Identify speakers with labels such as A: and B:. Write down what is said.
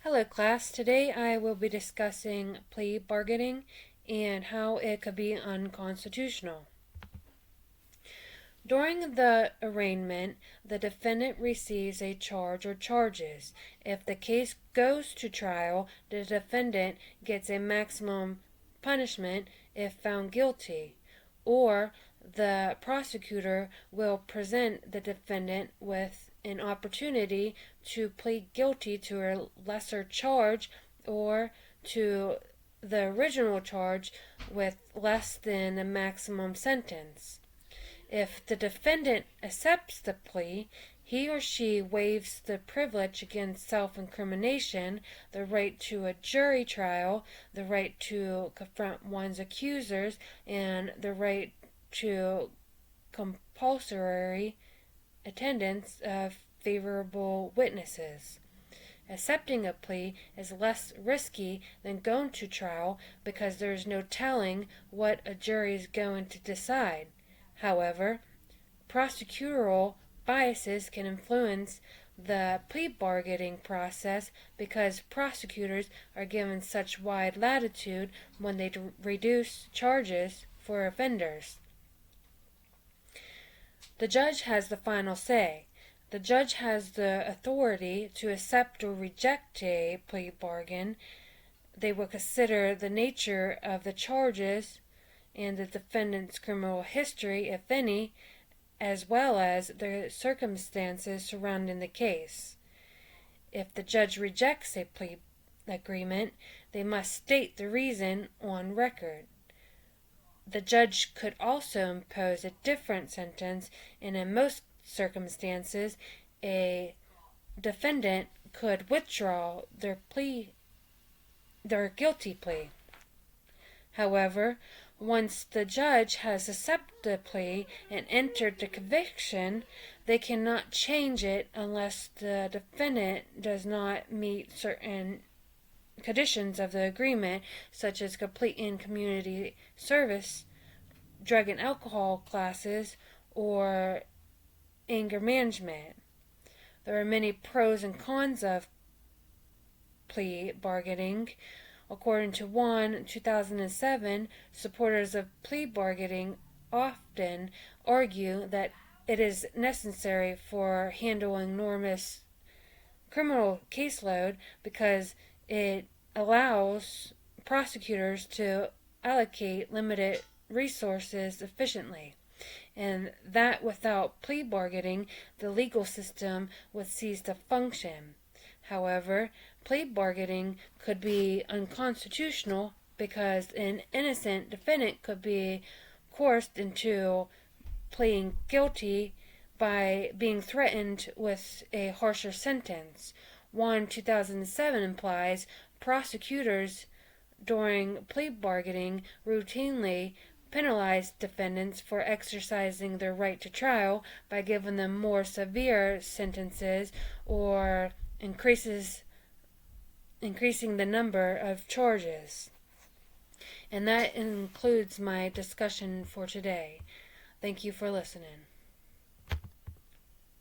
A: Hello class, today I will be discussing plea bargaining and how it could be unconstitutional. During the arraignment, the defendant receives a charge or charges. If the case goes to trial, the defendant gets a maximum punishment if found guilty, or the prosecutor will present the defendant with an opportunity to plead guilty to a lesser charge or to the original charge with less than the maximum sentence. If the defendant accepts the plea, he or she waives the privilege against self-incrimination, the right to a jury trial, the right to confront one's accusers, and the right to compulsory attendance of favorable witnesses. Accepting a plea is less risky than going to trial because there is no telling what a jury is going to decide. However, prosecutorial biases can influence the plea bargaining process because prosecutors are given such wide latitude when they reduce charges for offenders. The judge has the final say. The judge has the authority to accept or reject a plea bargain. They will consider the nature of the charges and the defendant's criminal history, if any, as well as the circumstances surrounding the case. If the judge rejects a plea agreement, they must state the reason on record. The judge could also impose a different sentence, and in most circumstances, a defendant could withdraw their guilty plea. However, once the judge has accepted the plea and entered the conviction, they cannot change it unless the defendant does not meet certain conditions of the agreement, such as completing community service, drug and alcohol classes, or anger management. There are many pros and cons of plea bargaining. According to 2007, supporters of plea bargaining often argue that it is necessary for handling enormous criminal caseload because it allows prosecutors to allocate limited resources efficiently, and that without plea bargaining, the legal system would cease to function. However, plea bargaining could be unconstitutional because an innocent defendant could be coerced into pleading guilty by being threatened with a harsher sentence. 2007 implies prosecutors during plea bargaining routinely penalize defendants for exercising their right to trial by giving them more severe sentences or increasing the number of charges. And that includes my discussion for today. Thank you for listening.